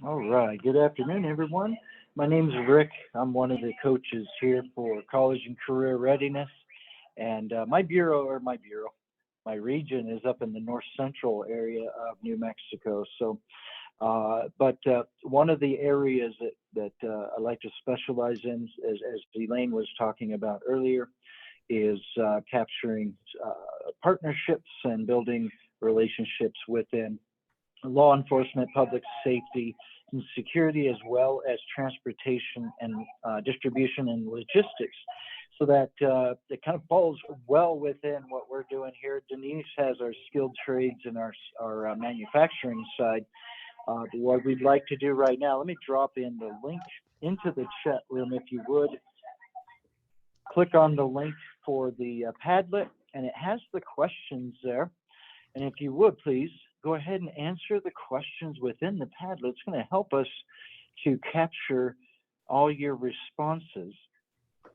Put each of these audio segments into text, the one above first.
All right. Good afternoon, everyone. My name's Rick. I'm one of the coaches here for college and career readiness. And my region is up in the north central area of New Mexico. But one of the areas that I like to specialize in, as Elaine was talking about earlier, is capturing partnerships and building relationships within law enforcement, public safety, and security, as well as transportation and distribution and logistics. So that it kind of falls well within what we're doing here. Denise has our skilled trades and our manufacturing side. What we'd like to do right now, let me drop in the link into the chat room if you would. Click on the link for the Padlet, and it has the questions there. And if you would, please go ahead and answer the questions within the Padlet. It's going to help us to capture all your responses.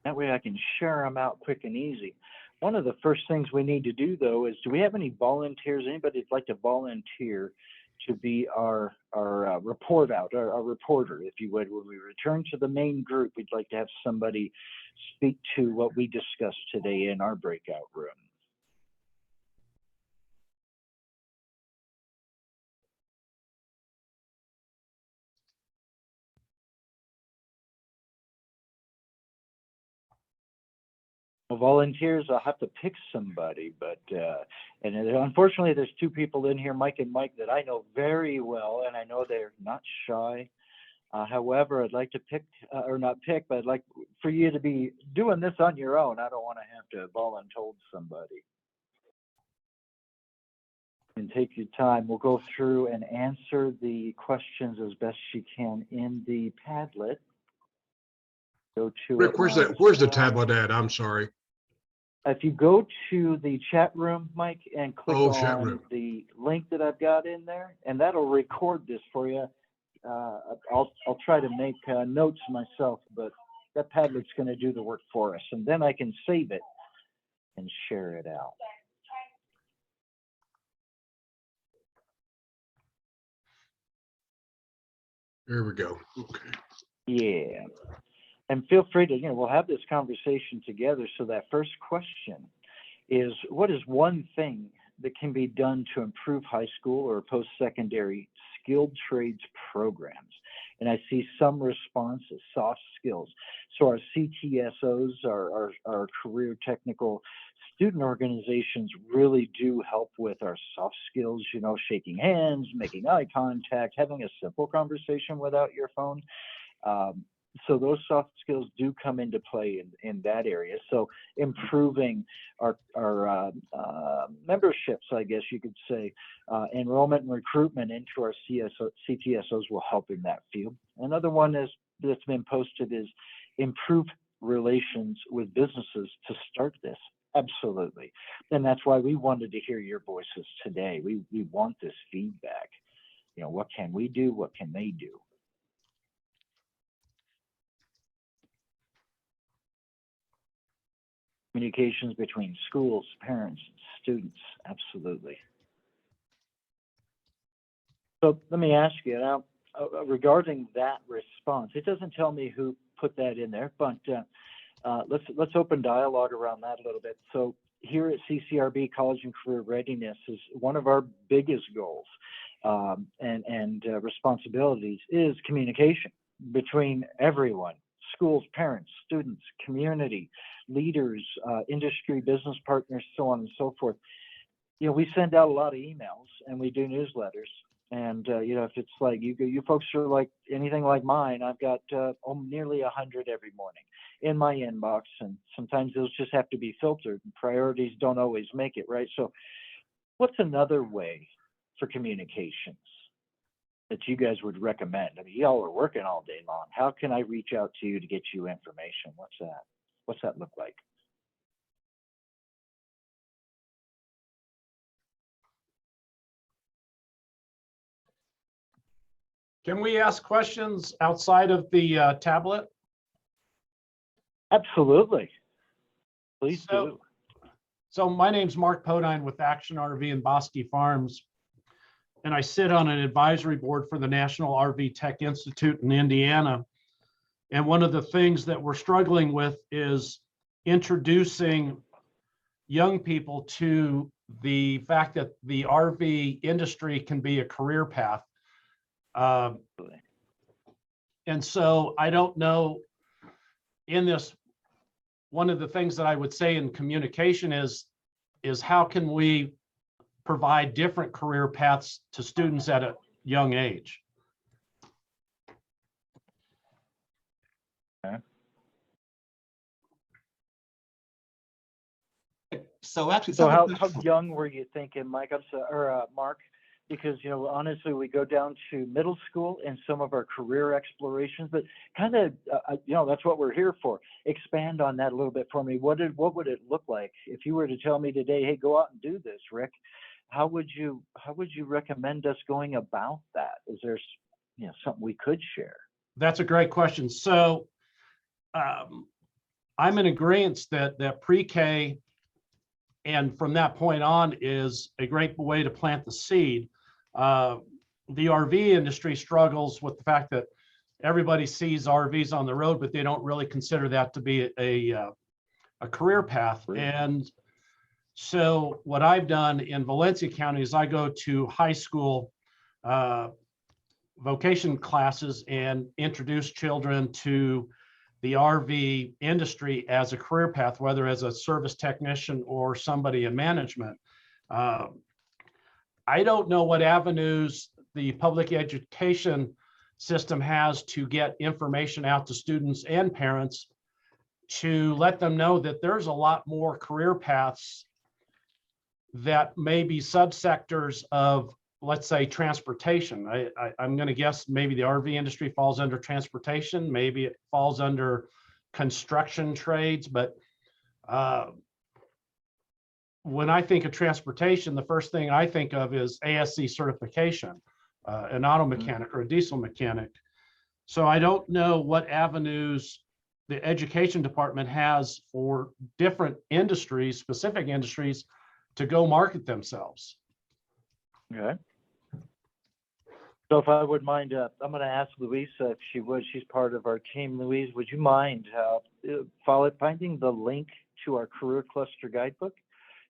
That way I can share them out quick and easy. One of the first things we need to do, though, is do we have any volunteers? Anybody that'd like to volunteer to be our report out, our reporter, if you would? When we return to the main group, we'd like to have somebody speak to what we discussed today in our breakout room. Well, volunteers, I'll have to pick somebody, but and unfortunately, there's two people in here, Mike and Mike, that I know very well, and I know they're not shy. However, I'd like to pick, or not pick, but I'd like for you to be doing this on your own. I don't want to have to volunteer somebody. And take your time. We'll go through and answer the questions as best you can in the Padlet. Go to Rick, where's the tablet at? I'm sorry. If you go to the chat room, Mike, and click on the link that I've got in there, and that'll record this for you. I'll try to make notes myself, but that Padlet's going to do the work for us, and then I can save it and share it out. There we go. Okay. Yeah. And feel free to, we'll have this conversation together. So that first question is, what is one thing that can be done to improve high school or post-secondary skilled trades programs? And I see some responses, soft skills. So our CTSOs, our career technical student organizations really do help with our soft skills, shaking hands, making eye contact, having a simple conversation without your phone. So those soft skills do come into play in that area. So improving our memberships, I guess you could say, enrollment and recruitment into our CTSOs will help in that field. Another one that's been posted is improve relations with businesses to start this. Absolutely. And that's why we wanted to hear your voices today. We want this feedback. What can we do? What can they do? Communications between schools, parents, students, absolutely. So let me ask you now, regarding that response, it doesn't tell me who put that in there, but let's open dialogue around that a little bit. So here at CCRB, College and Career Readiness is one of our biggest goals and responsibilities is communication between everyone. Schools, parents, students, community, leaders, industry, business partners, so on and so forth. We send out a lot of emails and we do newsletters. And, if it's like you folks are like anything like mine, I've got nearly 100 every morning in my inbox. And sometimes those just have to be filtered. Priorities don't always make it, right? So what's another way for communications that you guys would recommend? I mean, y'all are working all day long. How can I reach out to you to get you information? What's that look like? Can we ask questions outside of the tablet? Absolutely. Please do. So my name's Mark Podine with Action RV and Bosque Farms. and I sit on an advisory board for the National RV Tech Institute in Indiana. And one of the things that we're struggling with is introducing young people to the fact that the RV industry can be a career path. And so I don't know, in this, one of the things that I would say in communication is how can we provide different career paths to students at a young age? Okay. So actually, So how young were you thinking, Mike? I'm sorry, or Mark? Because, you know, honestly, we go down to middle school and some of our career explorations, but kind of, you know, that's what we're here for. Expand on that a little bit for me. What would it look like if you were to tell me today, hey, go out and do this, Rick? How would you recommend us going about that? Is there, you know, something we could share? That's a great question. So I'm in agreement that pre-K and from that point on is a great way to plant the seed. The RV industry struggles with the fact that everybody sees RVs on the road, but they don't really consider that to be a career path. And so what I've done in Valencia County is I go to high school vocation classes and introduce children to the RV industry as a career path, whether as a service technician or somebody in management. I don't know what avenues the public education system has to get information out to students and parents to let them know that there's a lot more career paths that may be subsectors of, let's say, transportation. I'm going to guess maybe the RV industry falls under transportation, maybe it falls under construction trades, but when I think of transportation, the first thing I think of is ASC certification, an auto mechanic or a diesel mechanic. So I don't know what avenues the education department has for different industries, specific industries, to go market themselves. Okay. So if I would mind, I'm going to ask Louisa if she would. She's part of our team. Louise, would you mind finding the link to our career cluster guidebook?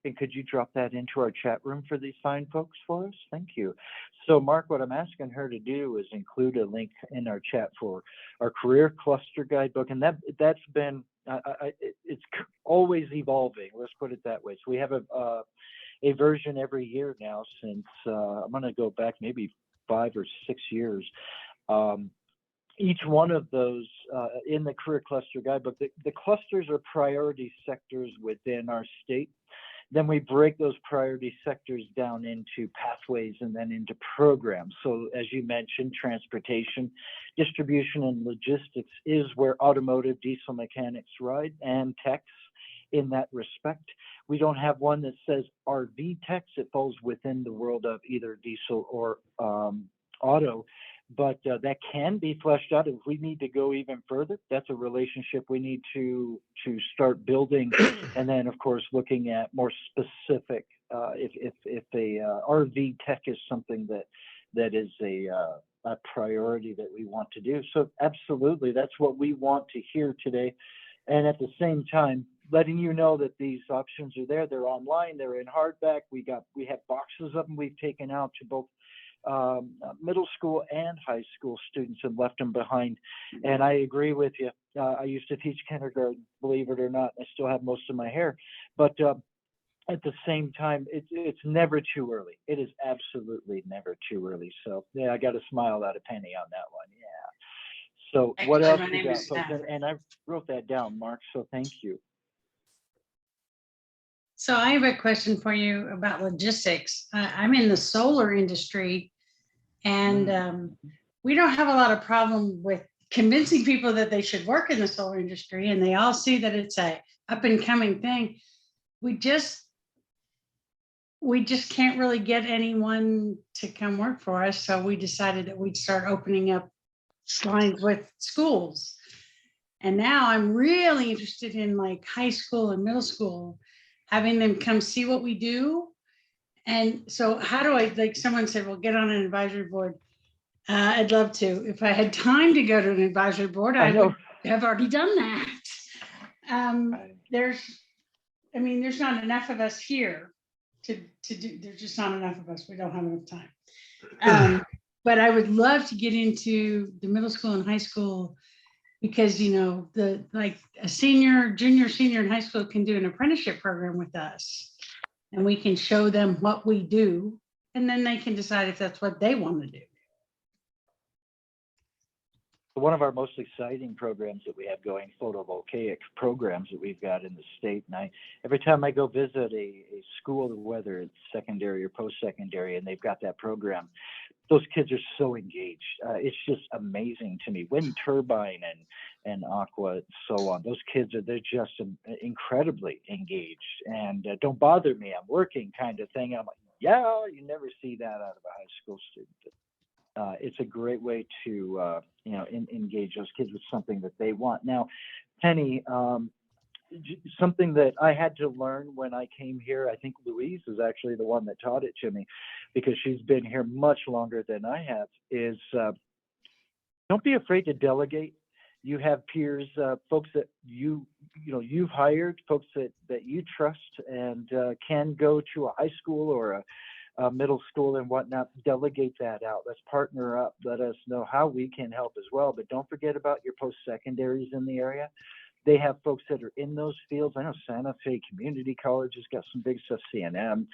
And could you drop that into our chat room for these fine folks for us? Thank you. So Mark, what I'm asking her to do is include a link in our chat for our career cluster guidebook. And that's been, it's always evolving. Let's put it that way. So we have a version every year now since, I'm going to go back maybe 5 or 6 years. Each one of those in the career cluster guidebook, the clusters are priority sectors within our state. Then we break those priority sectors down into pathways and then into programs. So as you mentioned, transportation, distribution, and logistics is where automotive diesel mechanics ride, and techs in that respect. We don't have one that says RV techs. It falls within the world of either diesel or auto, but that can be fleshed out if we need to go even further. That's a relationship we need to start building, and then of course looking at more specific. If a RV tech is something that is a priority that we want to do. So absolutely, that's what we want to hear today, and at the same time, letting you know that these options are there. They're online. They're in hardback. We have boxes of them we've taken out to both middle school and high school students and left them behind. And I agree with you. I used to teach kindergarten, believe it or not. I still have most of my hair, but at the same time, it's never too early. It is absolutely never too early. So yeah, I got a smile out of Penny on that one. Yeah. So what else you got, folks? And I wrote that down, Mark. So thank you. So I have a question for you about logistics. I'm in the solar industry, and we don't have a lot of problem with convincing people that they should work in the solar industry, and they all see that it's a up and coming thing. We just can't really get anyone to come work for us. So we decided that we'd start opening up lines with schools. And now I'm really interested in like high school and middle school, having them come see what we do And so how do I, like someone said, well, get on an advisory board. I'd love to. If I had time to go to an advisory board, I would have already done that. There's not enough of us here to do, there's just not enough of us. We don't have enough time. But I would love to get into the middle school and high school because, like a junior, senior in high school can do an apprenticeship program with us and we can show them what we do and then they can decide if that's what they want to do. One of our most exciting programs that we have going, photovoltaic programs that we've got in the state. And every time I go visit a school, whether it's secondary or post-secondary, and they've got that program, those kids are so engaged. It's just amazing to me. Wind turbine and aqua and so on. Those kids they're just incredibly engaged. And don't bother me, I'm working kind of thing. I'm like, yeah, you never see that out of a high school student. It's a great way to engage those kids with something that they want. Now, Penny, something that I had to learn when I came here, I think Louise is actually the one that taught it to me because she's been here much longer than I have, is don't be afraid to delegate. You have peers, folks that you've hired, folks that you trust and can go to a high school or a middle school and whatnot. Delegate that out. Let's partner up. Let us know how we can help as well. But don't forget about your post-secondaries in the area. They have folks that are in those fields. I know Santa Fe Community College has got some big stuff, CNM,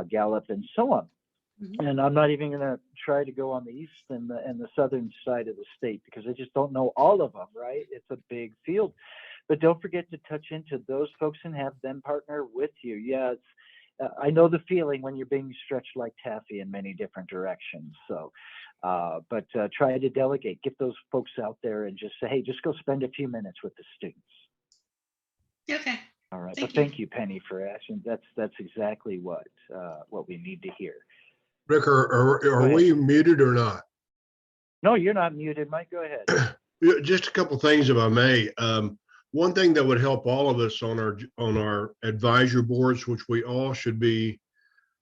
Gallup, and so on. Mm-hmm. And I'm not even going to try to go on the east and the southern side of the state because I just don't know all of them, right? It's a big field. But don't forget to touch into those folks and have them partner with you. Yeah, I know the feeling when you're being stretched like taffy in many different directions. So, but try to delegate, get those folks out there and just say, hey, just go spend a few minutes with the students. Okay. All right. Thank you, Penny, for asking. That's exactly what we need to hear. Rick, are we muted or not? No, you're not muted, Mike. Go ahead. Just a couple things, if I may. One thing that would help all of us on our advisory boards, which we all should be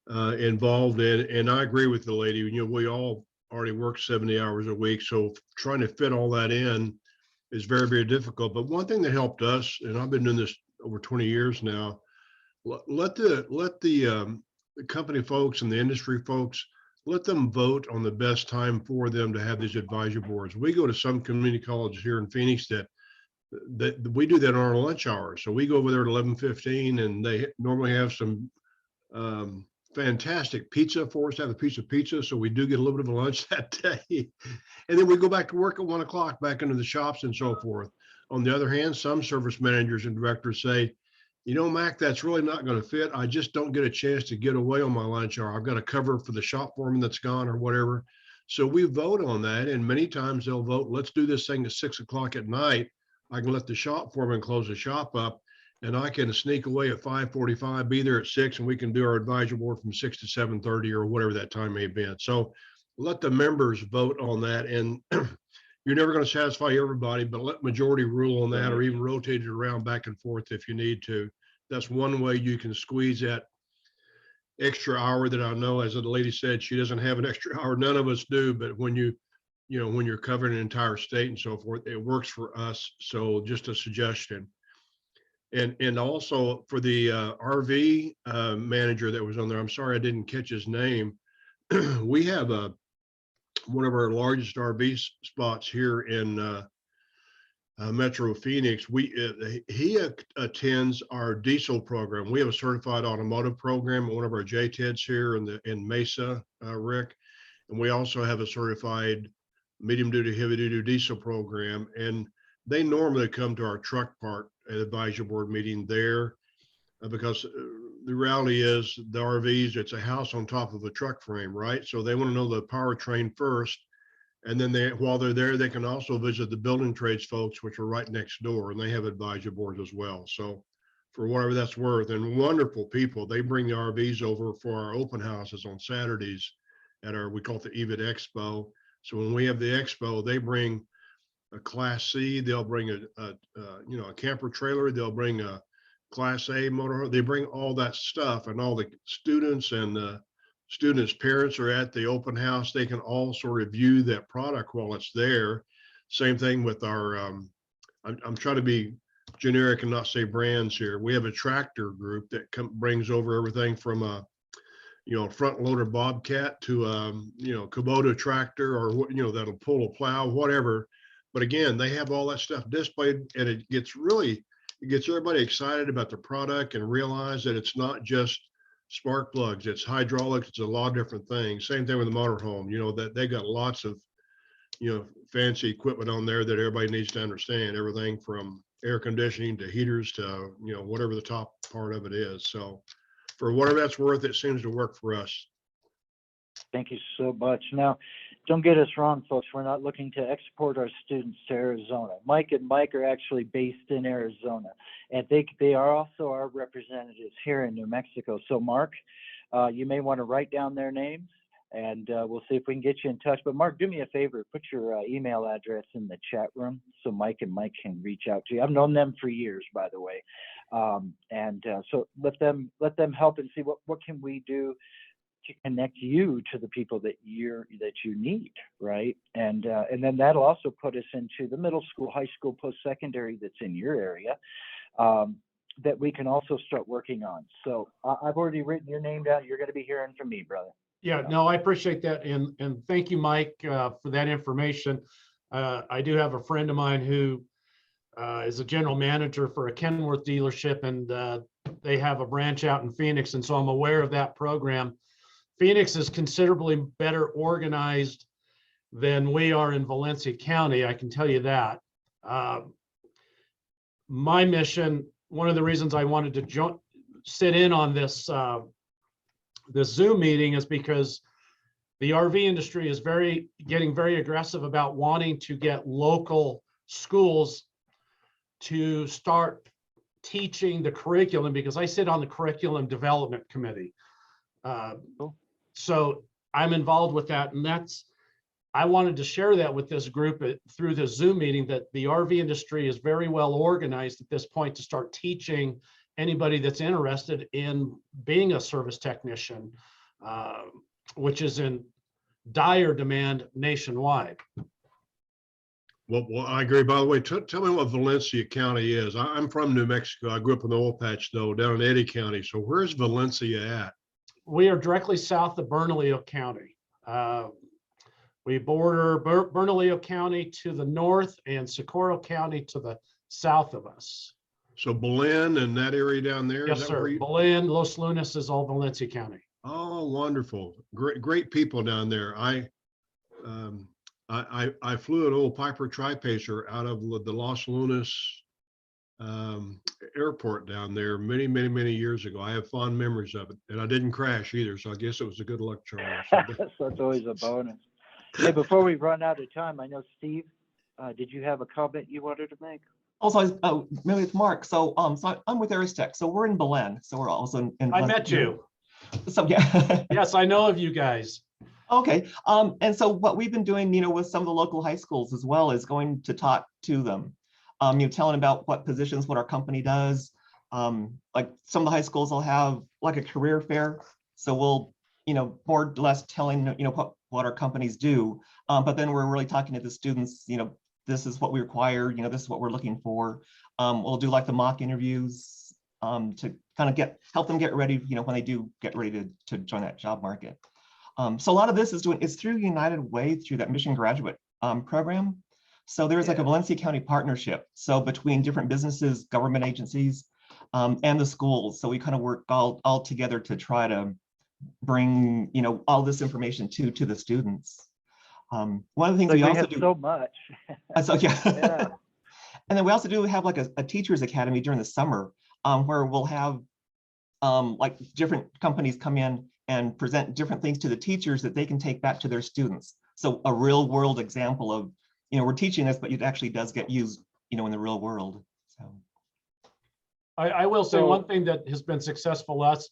involved in, and I agree with the lady. We all already work 70 hours a week, so trying to fit all that in is very, very difficult. But one thing that helped us, and I've been doing this over 20 years now, let the company folks and the industry folks, let them vote on the best time for them to have these advisory boards. We go to some community colleges here in Phoenix that we do that on our lunch hour. So we go over there at 11:15 and they normally have some fantastic pizza for us, have a piece of pizza. So we do get a little bit of a lunch that day. And then we go back to work at 1 o'clock, back into the shops and so forth. On the other hand, some service managers and directors say, Mac, that's really not going to fit. I just don't get a chance to get away on my lunch hour. I've got to cover for the shop foreman that's gone or whatever. So we vote on that. And many times they'll vote, let's do this thing at 6 o'clock at night. I can let the shop foreman close the shop up and I can sneak away at 5:45, be there at 6, and we can do our advisory board from 6 to 7:30 or whatever that time may be. So let the members vote on that. And you're never going to satisfy everybody, but let majority rule on that or even rotate it around back and forth if you need to. That's one way you can squeeze that extra hour that I know, as the lady said, she doesn't have an extra hour. None of us do, but when you're covering an entire state and so forth, it works for us. So just a suggestion. And also for the RV manager that was on there, I'm sorry I didn't catch his name. We have one of our largest RV spots here in Metro Phoenix. He attends our diesel program. We have a certified automotive program, one of our JTEDs here in Mesa, Rick, and we also have a certified medium duty, heavy duty diesel program. And they normally come to our truck part advisory board meeting there because the reality is the RVs, it's a house on top of a truck frame, right? So they want to know the powertrain first. And then while they're there, they can also visit the building trades folks, which are right next door, and they have advisory boards as well. So for whatever that's worth, and wonderful people, they bring the RVs over for our open houses on Saturdays at we call it the EVIT Expo. So when we have the expo, they bring a Class C, they'll bring a camper trailer, they'll bring a Class A motor, they bring all that stuff, and all the students and students' parents are at the open house, they can all sort of view that product while it's there. Same thing with our, I'm trying to be generic and not say brands here. We have a tractor group that brings over everything from a, front loader Bobcat to, Kubota tractor, or, that'll pull a plow, whatever. But again, they have all that stuff displayed, and it gets everybody excited about the product and realize that it's not just spark plugs, it's hydraulics, it's a lot of different things. Same thing with the motorhome, that they got lots of, fancy equipment on there that everybody needs to understand, everything from air conditioning to heaters to, whatever the top part of it is. So for whatever that's worth, it seems to work for us. Thank you so much. Now, don't get us wrong, folks. We're not looking to export our students to Arizona. Mike and Mike are actually based in Arizona, and they are also our representatives here in New Mexico. So, Mark, you may want to write down their names, and we'll see if we can get you in touch. But, Mark, do me a favor. Put your email address in the chat room so Mike and Mike can reach out to you. I've known them for years, by the way. So let them help and see what can we do to connect you to the people that you need, right? And then that'll also put us into the middle school, high school, post-secondary that's in your area, that we can also start working on. So I've already written your name down. You're going to be hearing from me, brother. Yeah, no, I appreciate that. And thank you, Mike, for that information. I do have a friend of mine who is a general manager for a Kenworth dealership, and they have a branch out in Phoenix. And so I'm aware of that program. Phoenix is considerably better organized than we are in Valencia County, I can tell you that. My mission, one of the reasons I wanted to sit in on this Zoom meeting is because the RV industry is getting very aggressive about wanting to get local schools to start teaching the curriculum, because I sit on the curriculum development committee. Cool. So I'm involved with that, and I wanted to share that with this group through this Zoom meeting, that the RV industry is very well organized at this point to start teaching anybody that's interested in being a service technician, which is in dire demand nationwide. Well, I agree. By the way, tell me what Valencia County is. I'm from New Mexico. I grew up in the oil patch, though, down in Eddy County. So where's Valencia at? We are directly south of Bernalillo County. We border Bernalillo County to the north and Socorro County to the south of us. So Belen and that area down there? Yes, sir. Belen, Los Lunas is all Valencia County. Oh, wonderful. Great people down there. I flew an old Piper Tri-Pacer out of the Los Lunas airport down there many years ago. I have fond memories of it, and I didn't crash either, so I guess it was a good luck charm. So that's always a bonus. Hey, before we run out of time, I know Steve, did you have a comment you wanted to make? Also, maybe it's Mark. So I'm with Aristech. So we're in Belen. So we're also in. I met you. So yeah. Yes, I know of you guys. Okay. And so what we've been doing, with some of the local high schools as well, is going to talk to them, telling about what positions, what our company does. Like some of the high schools will have like a career fair. So we'll, more or less telling, what our companies do. But then we're really talking to the students, this is what we require, this is what we're looking for. We'll do like the mock interviews to kind of help them get ready, when they do get ready to join that job market. So a lot of this is through United Way, through that Mission Graduate program. So there's like a Valencia County partnership. So between different businesses, government agencies, and the schools. So we kind of work all together to try to bring, all this information to the students. One of the things we also do so much. So yeah. Yeah. And then we also do have like a teachers academy during the summer, where we'll have like different companies come in and present different things to the teachers that they can take back to their students. So a real world example of, we're teaching this, but it actually does get used, in the real world. So I will say one thing that has been successful us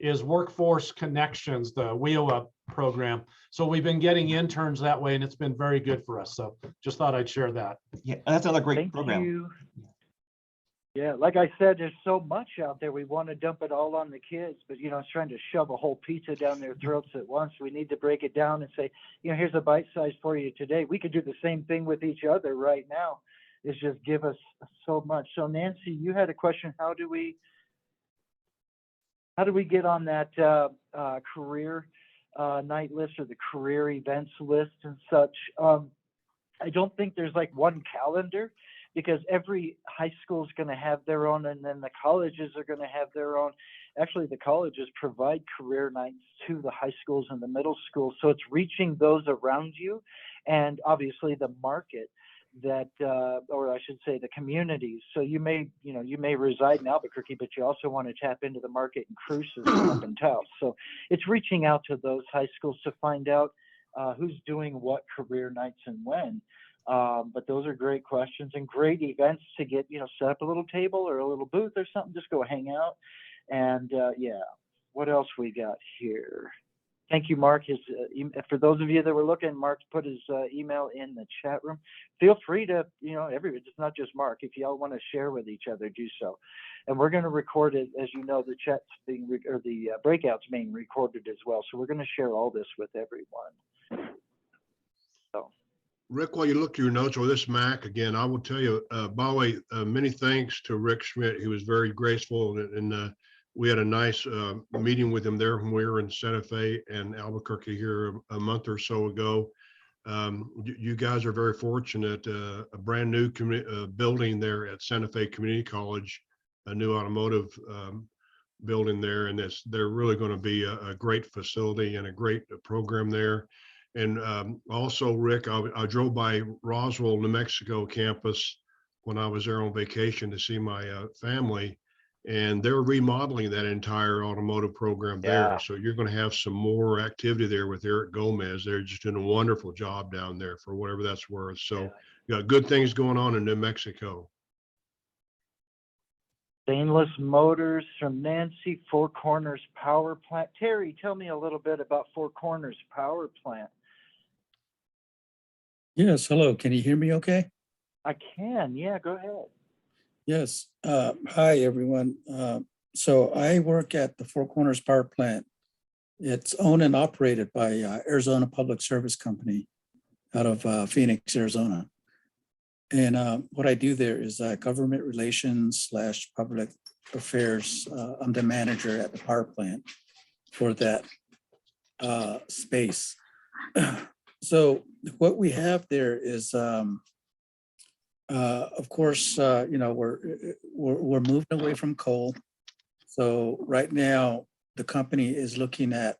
is Workforce Connections, the WIOA program. So we've been getting interns that way, and it's been very good for us. So just thought I'd share that. yeah, that's another great Thank program. you. Yeah, like I said, there's so much out there. We want to dump it all on the kids, but it's trying to shove a whole pizza down their throats at once. We need to break it down and say, here's a bite size for you today. We could do the same thing with each other right now. It's just give us so much. So Nancy, you had a question. How do we get on that career night list or the career events list and such? I don't think there's like one calendar, because every high school is going to have their own, and then the colleges are going to have their own. Actually, the colleges provide career nights to the high schools and the middle schools. So it's reaching those around you, and obviously the market that, or I should say the communities. So you may reside in Albuquerque, but you also want to tap into the market in Cruces and up in Taos. So it's reaching out to those high schools to find out who's doing what career nights and when. But those are great questions and great events to get, set up a little table or a little booth or something, just go hang out. And yeah, what else we got here? Thank you, Mark. For those of you that were looking, Mark put his email in the chat room. Feel free to, everybody, it's not just Mark. If y'all want to share with each other, do so. And we're going to record it. As you know, the chat's the breakout's being recorded as well. So we're going to share all this with everyone. So. Rick, while you look through your notes or this Mac again, I will tell you, by the way, many thanks to Rick Schmidt. He was very graceful, and we had a nice meeting with him there when we were in Santa Fe and Albuquerque here a month or so ago. You guys are very fortunate. A brand new building there at Santa Fe Community College, a new automotive building there, and they're really going to be a great facility and a great program there. And also, Rick, I drove by Roswell, New Mexico campus when I was there on vacation to see my family, and they're remodeling that entire automotive program there. So you're going to have some more activity there with Eric Gomez. They're just doing a wonderful job down there for whatever that's worth. So you got good things going on in New Mexico. Stainless Motors from Nancy, Four Corners Power Plant. Terry, tell me a little bit about Four Corners Power Plant. Yes, hello. Can you hear me okay? I can. Yeah, go ahead. Yes. Hi, everyone. So I work at the Four Corners Power Plant. It's owned and operated by Arizona Public Service Company out of Phoenix, Arizona. And what I do there is government relations / public affairs. I'm the manager at the power plant for that space. So what we have there is, of course, we're moving away from coal. So right now, the company is looking at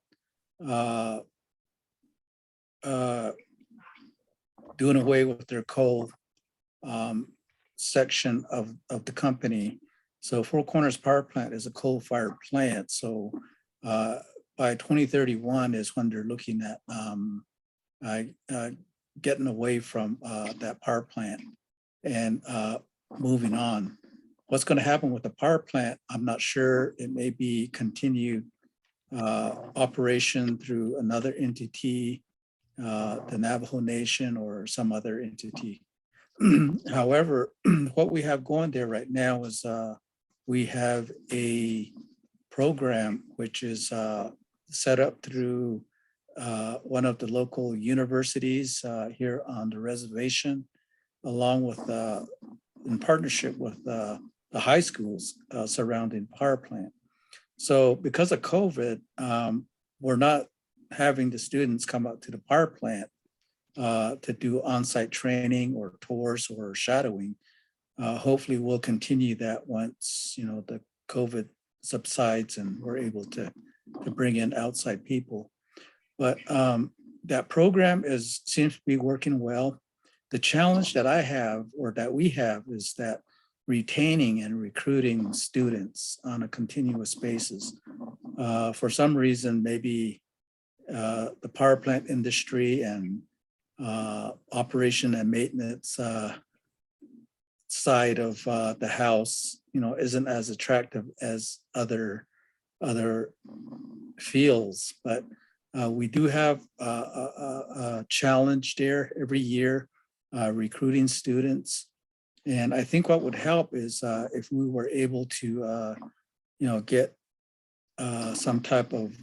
doing away with their coal section of the company. So Four Corners Power Plant is a coal-fired plant. So by 2031 is when they're looking at getting away from that power plant and moving on. What's going to happen with the power plant, I'm not sure. It may be continued operation through another entity, the Navajo Nation or some other entity. However, what we have going there right now is we have a program which is set up through one of the local universities here on the reservation, along with in partnership with the high schools surrounding power plant. So because of COVID, we're not having the students come out to the power plant to do on-site training or tours or shadowing. Hopefully we'll continue that once the COVID subsides and we're able to bring in outside people. But that program seems to be working well. The challenge that I have, or that we have, is that retaining and recruiting students on a continuous basis. For some reason, maybe the power plant industry and operation and maintenance side of the house, isn't as attractive as other fields. But we do have a challenge there every year, recruiting students. And I think what would help is if we were able to, get some type of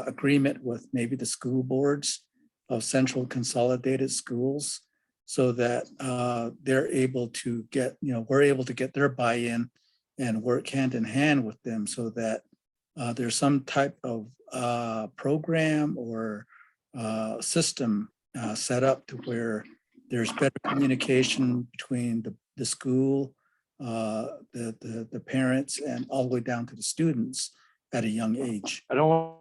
agreement with maybe the school boards of central consolidated schools, so that they're able to get, we're able to get their buy-in and work hand in hand with them, so that there's some type of program or system set up to where there's better communication between the school, the parents, and all the way down to the students at a young age. I don't